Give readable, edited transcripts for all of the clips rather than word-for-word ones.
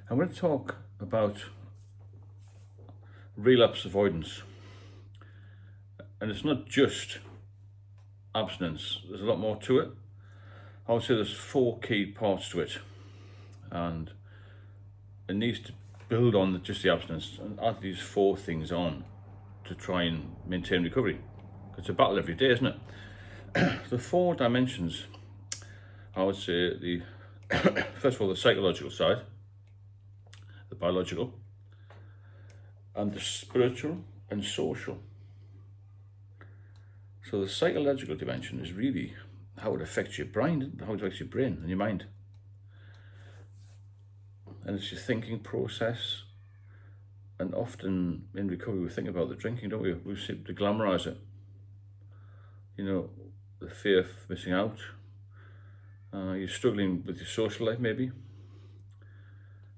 I'm going to talk about relapse avoidance. And it's not just abstinence, there's a lot more to it. I would say there's 4 key parts to it, and it needs to build on just the abstinence and add these 4 things on to try and maintain recovery. It's a battle every day, isn't it? The 4 dimensions, I would say, the first of all, the psychological side, the biological, and the spiritual and social. So the psychological dimension is really how it affects your brain, how it affects your brain and your mind. And it's your thinking process. And often in recovery we think about the drinking, don't we? We seem to glamorise it. You know, the fear of missing out. You're struggling with your social life maybe.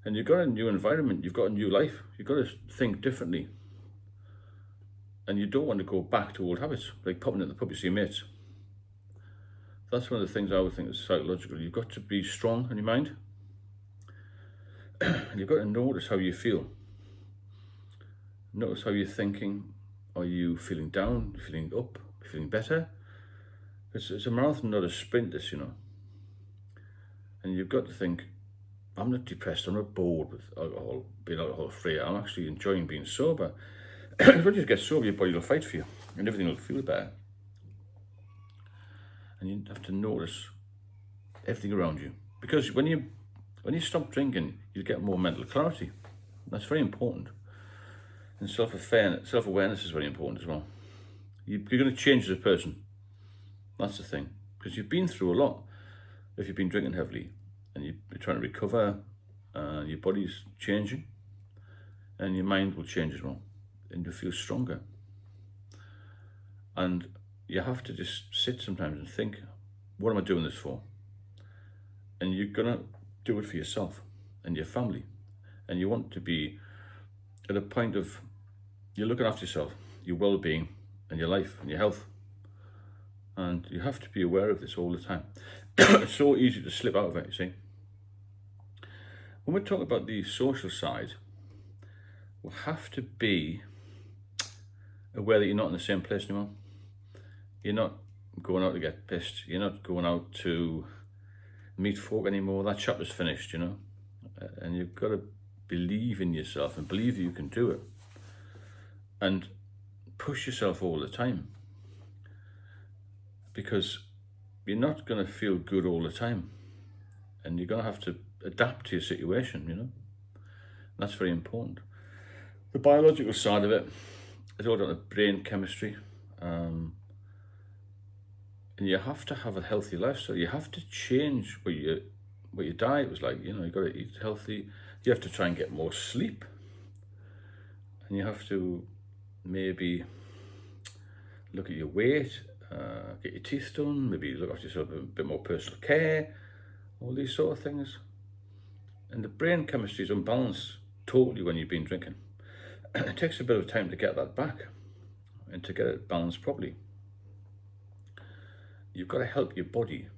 And you've got a new environment, you've got a new life. You've got to think differently. And you don't want to go back to old habits, like popping at the pub to see your mates. That's one of the things I would think is psychological. You've got to be strong in your mind. And you've got to notice how you feel. Notice how you're thinking. Are you feeling down? Are you feeling up? Are you feeling better? It's a marathon, not a sprint, this, you know. And you've got to think, I'm not depressed, I'm not bored with alcohol, being alcohol-free. I'm actually enjoying being sober. Because when you get sober, your body will fight for you and everything will feel better. And you have to notice everything around you. Because when you stop drinking, you get more mental clarity. That's very important. And self-awareness is very important as well. You're going to change as a person. That's the thing. Because you've been through a lot if you've been drinking heavily. And you're trying to recover, your body's changing. And your mind will change as well. And you'll feel stronger. And you have to just sit sometimes and think, what am I doing this for? And you're going to do it for yourself and your family. And you want to be at a point of, you're looking after yourself, your well-being and your life and your health. And you have to be aware of this all the time. It's so easy to slip out of it, you see. When we talk about the social side, we have to be aware that you're not in the same place anymore. You're not going out to get pissed. You're not going out to meet folk anymore. That chapter's finished, you know. And you've got to believe in yourself and believe that you can do it. And push yourself all the time. Because you're not going to feel good all the time. And you're going to have to adapt to your situation, you know. And that's very important. The biological side of it is all down to brain chemistry. And you have to have a healthy lifestyle. You have to change what your diet was like. You know, you've got to eat healthy. You have to try and get more sleep. And you have to maybe look at your weight, get your teeth done, maybe look after yourself, a bit more personal care, all these sort of things. And the brain chemistry is unbalanced totally when you've been drinking. It takes a bit of time to get that back and to get it balanced properly. You've got to help your body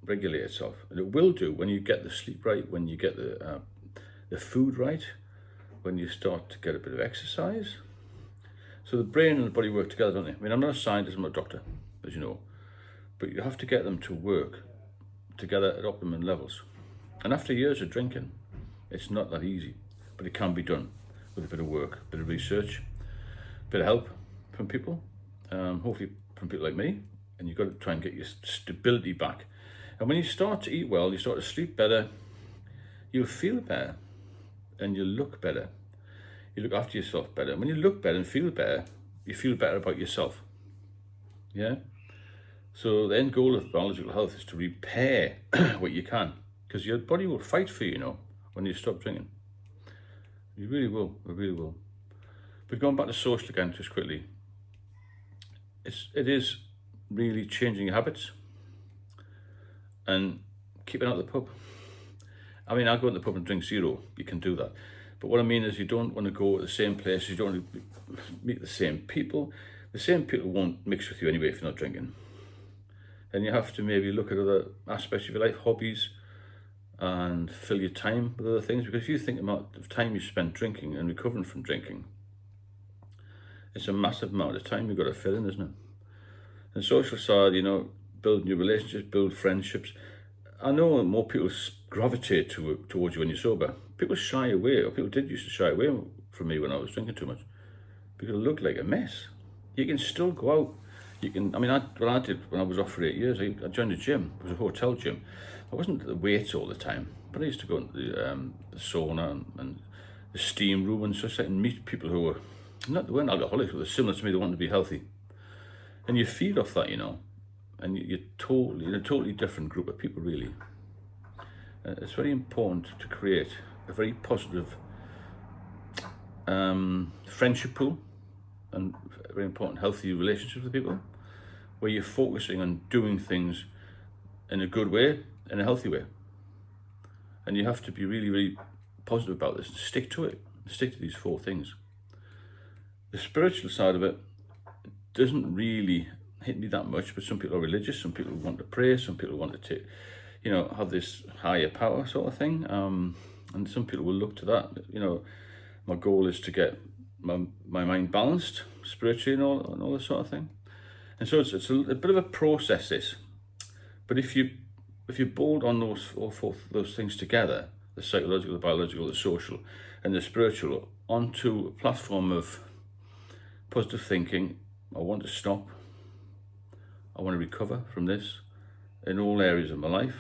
regulate itself. And it will do when you get the sleep right, when you get the food right, when you start to get a bit of exercise. So the brain and the body work together, don't they? I mean, I'm not a scientist, I'm not a doctor, as you know. But you have to get them to work together at optimum levels. And after years of drinking, it's not that easy. But it can be done with a bit of work, a bit of research, a bit of help from people, hopefully from people like me. And you've got to try and get your stability back. And when you start to eat well, you start to sleep better, you'll feel better and you'll look better. You look after yourself better. And when you look better and feel better, you feel better about yourself. Yeah? So the end goal of biological health is to repair what you can. Because your body will fight for you, you know, when you stop drinking. You really will, it really will. But going back to social again, just quickly. It is really changing your habits and keeping out of the pub. I mean, I'll go to the pub and drink 0. You can do that. But what I mean is you don't want to go to the same place. You don't want to meet the same people. The same people won't mix with you anyway if you're not drinking. And you have to maybe look at other aspects of your life, hobbies, and fill your time with other things. Because if you think about the time you spend drinking and recovering from drinking, it's a massive amount of time you've got to fill in, isn't it? And social side, build new relationships, build friendships. I know more people gravitate towards you when you're sober. People shy away, or people did used to shy away from me when I was drinking too much, because I looked like a mess. You can still go out. What I did when I was off for 8 years, I joined a gym. It was a hotel gym. I wasn't at the weights all the time, but I used to go into the sauna and the steam room and such, and meet people who they weren't alcoholics, but they're similar to me. They wanted to be healthy, and you feed off that, and you're in a totally different group of people, really. It's very important to create a very positive friendship pool and very important healthy relationships with people, where you're focusing on doing things in a good way, in a healthy way. And you have to be really, really positive about this and stick to it. Stick to these 4 things. The spiritual side of it doesn't really hit me that much, but some people are religious, some people want to pray, some people want to take, have this higher power sort of thing. And some people will look to that. My goal is to get my mind balanced spiritually and all this sort of thing. And so it's a bit of a process, this. But if you bold on those things together, the psychological, the biological, the social, and the spiritual, onto a platform of positive thinking, I want to stop. I want to recover from this in all areas of my life.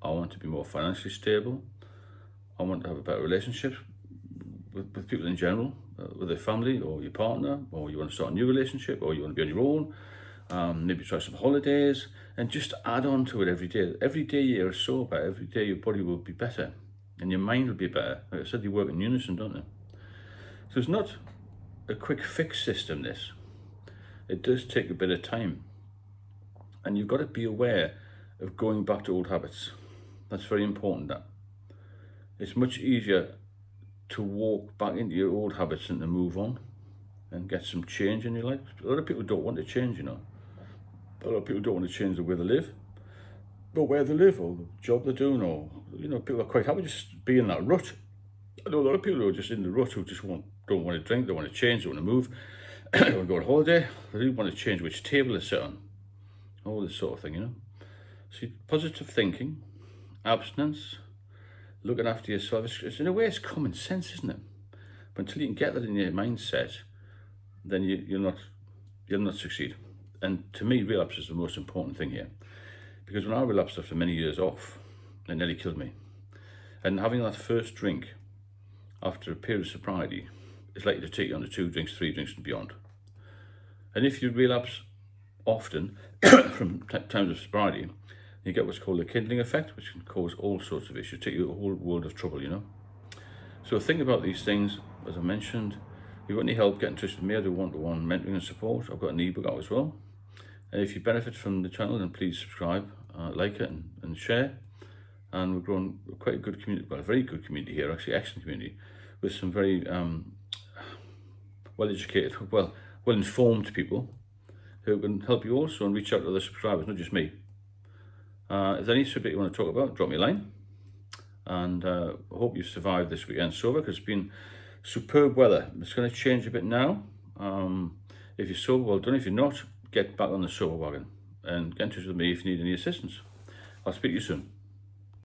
I want to be more financially stable. I want to have a better relationship with people in general, with their family or your partner, or you want to start a new relationship, or you want to be on your own. Maybe try some holidays, and just add on to it every day. Every day you're sober, every day your body will be better, and your mind will be better. Like I said, they work in unison, don't they? So it's not a quick fix system, this. It does take a bit of time. And you've got to be aware of going back to old habits. That's very important, that. It's much easier to walk back into your old habits and to move on and get some change in your life. A lot of people don't want to change, A lot of people don't want to change the way they live, or where they live, or the job they're doing, or, people are quite happy just being in that rut. I know a lot of people who are just in the rut who just don't want to drink, they want to change, they want to move, they want to go on holiday, they really want to change which table they sit on, all this sort of thing, So positive thinking, abstinence, looking after yourself, it's in a way it's common sense, isn't it? But until you can get that in your mindset, then you'll not succeed. And to me, relapse is the most important thing here, because when I relapsed after many years off, it nearly killed me. And having that first drink after a period of sobriety is likely to take you on to 2 drinks, 3 drinks and beyond. And if you relapse often from times of sobriety, you get what's called the kindling effect, which can cause all sorts of issues, take you a whole world of trouble, So think about these things. As I mentioned, if you've got any help, get in touch with me. I do one-to-one mentoring and support. I've got an ebook out as well. And if you benefit from the channel, then please subscribe, like it and share. And we're growing quite a good community, well, a very good community here, actually, excellent community, with some very well-educated, well-informed people who can help you also and reach out to other subscribers, not just me. If there's any subject you want to talk about, drop me a line. And I hope you've survived this weekend sober, because it's been superb weather. It's going to change a bit now. If you're sober, well done. If you're not, get back on the sober wagon and get in touch with me if you need any assistance. I'll speak to you soon.